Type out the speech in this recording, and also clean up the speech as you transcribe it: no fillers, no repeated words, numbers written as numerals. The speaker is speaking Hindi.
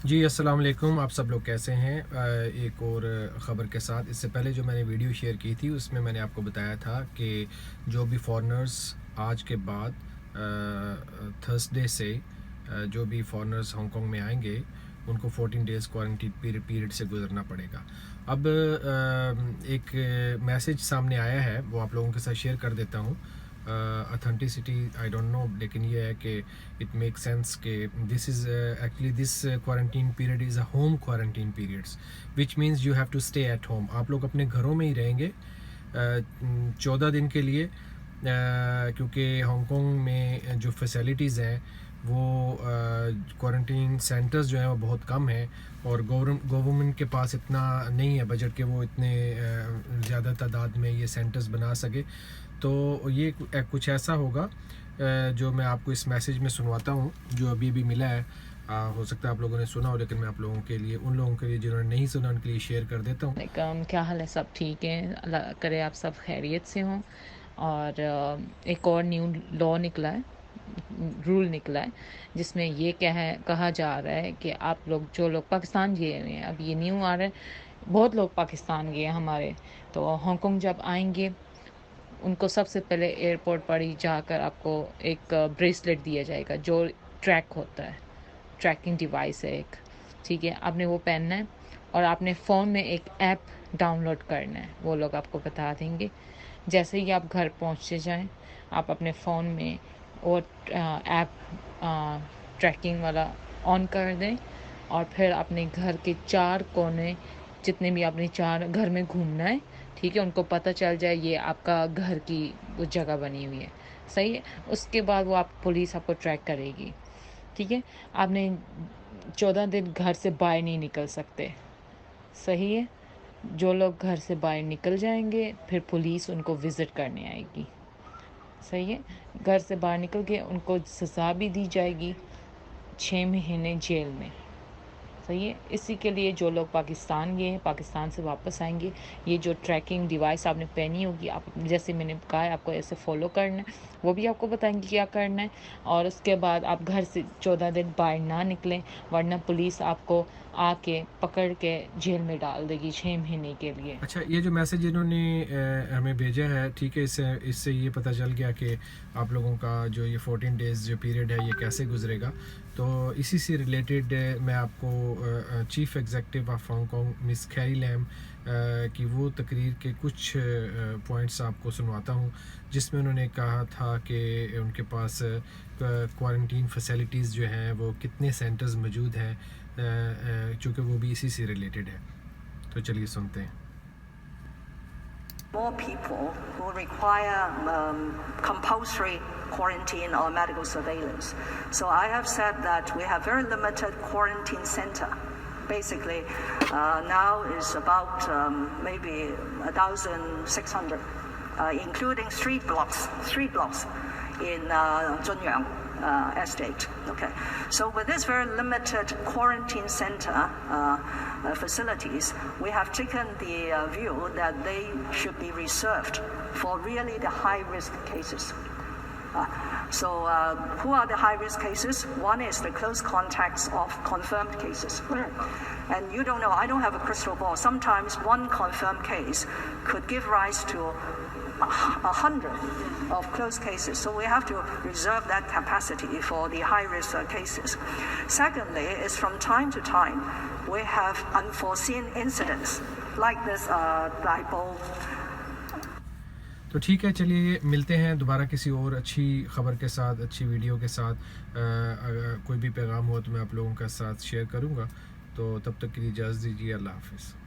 जी, अस्सलाम वालेकुम। आप सब लोग कैसे हैं? एक और ख़बर के साथ। इससे पहले जो मैंने वीडियो शेयर की थी उसमें मैंने आपको बताया था कि जो भी फ़ॉरेनर्स आज के बाद थर्सडे से जो भी फ़ॉरेनर्स हांगकांग में आएंगे उनको 14 डेज़ क्वारंटीन पीरियड से गुज़रना पड़ेगा। अब एक मैसेज सामने आया है, वो आप लोगों के साथ शेयर कर देता हूँ। अथेंटिसिटी आई डोंट नो, लेकिन ये है कि इट मेक सेंस कि this is actually this quarantine period is a home quarantine periods, which means you have to stay at home. आप लोग अपने घरों में ही रहेंगे 14 दिन के लिए, क्योंकि हांगकांग में जो फैसिलिटीज़ हैं वो क्वारंटीन सेंटर्स जो हैं वो बहुत कम हैं, और गवर्नमेंट के पास इतना नहीं है बजट कि वो इतने ज़्यादा तादाद में ये सेंटर्स बना सके। तो ये कुछ ऐसा होगा जो मैं आपको इस मैसेज में सुनवाता हूँ, जो अभी अभी मिला है। हो सकता है आप लोगों ने सुना हो, लेकिन मैं आप लोगों के लिए, उन लोगों के लिए जिन्होंने नहीं सुना, उनके लिए शेयर कर देता हूँ। क्या हाल है? सब ठीक है? अल्लाह करे आप सब खैरियत से हों। और एक और न्यू लॉ निकला है, रूल निकला है, जिसमें ये कहा जा रहा है कि आप लोग, जो लोग पाकिस्तान गए हुए हैं, अब ये न्यू आ रहा है, बहुत लोग पाकिस्तान गए हैं हमारे, तो हांगकांग जब आएंगे उनको सबसे पहले एयरपोर्ट पर ही जाकर आपको एक ब्रेसलेट दिया जाएगा जो ट्रैक होता है, ट्रैकिंग डिवाइस है एक। ठीक है, आपने वो पहनना है और आपने फ़ोन में एक ऐप डाउनलोड करना है, वो लोग आपको बता देंगे। जैसे ही आप घर पहुँचते जाएं, आप अपने फ़ोन में वो ऐप ट्रैकिंग वाला ऑन कर दें, और फिर अपने घर के 4 कोने, जितने भी आपने 4 घर में घूमना है, ठीक है, उनको पता चल जाए ये आपका घर की वो जगह बनी हुई है। सही है? उसके बाद वो आप पुलिस आपको ट्रैक करेगी। ठीक है? आपने 14 दिन घर से बाहर नहीं निकल सकते। सही है? जो लोग घर से बाहर निकल जाएँगे, फिर पुलिस उनको विज़िट करने आएगी। सही है? घर से बाहर निकल के उनको सज़ा भी दी जाएगी, 6 महीने जेल में। सही है? इसी के लिए जो लोग पाकिस्तान गए हैं, पाकिस्तान से वापस आएँगे, ये जो ट्रैकिंग डिवाइस आपने पहनी होगी, आप जैसे मैंने कहा है आपको ऐसे फ़ॉलो करना है, वो भी आपको बताएँगे क्या करना है। और उसके बाद आप घर से 14 दिन बाहर ना निकलें, वरना पुलिस आपको आके पकड़ के जेल में डाल देगी 6 महीने के लिए। अच्छा, ये जो मैसेज इन्होंने हमें भेजा है, ठीक है, इससे इससे ये पता चल गया कि आप लोगों का जो ये 14 डेज़ जो पीरियड है ये कैसे गुजरेगा। तो इसी से रिलेटेड मैं आपको chief executive of Hong Kong Miss Carrie Lam की वो तकरीर के कुछ पॉइंट्स आपको सुनवाता हूँ, जिसमें उन्होंने कहा था कि उनके पास क्वारंटीन फैसिलिटीज़ जो हैं वो कितने सेंटर्स मौजूद हैं, चूँकि वो भी इसी से रिलेटेड है। तो चलिए सुनते हैं। More people who require compulsory quarantine or medical surveillance. So I have said that we have very limited quarantine center. Basically, now is about maybe 1,600, including street blocks in Zhunyang estate. Okay, so with this very limited quarantine center facilities, we have taken the view that they should be reserved for really the high-risk cases. So who are the high-risk cases? One is the close contacts of confirmed cases. And you don't know, I don't have a crystal ball. Sometimes one confirmed case could give rise to 100 of close cases. So we have to reserve that capacity for the high-risk cases. Secondly, is from time to time, we have unforeseen incidents like this dipole. तो ठीक है, चलिए मिलते हैं दोबारा किसी और अच्छी ख़बर के साथ, अच्छी वीडियो के साथ। अगर कोई भी पैगाम हो तो मैं आप लोगों के साथ शेयर करूँगा। तो तब तक के लिए इजाज़त दीजिए। अल्लाह हाफ़िज़।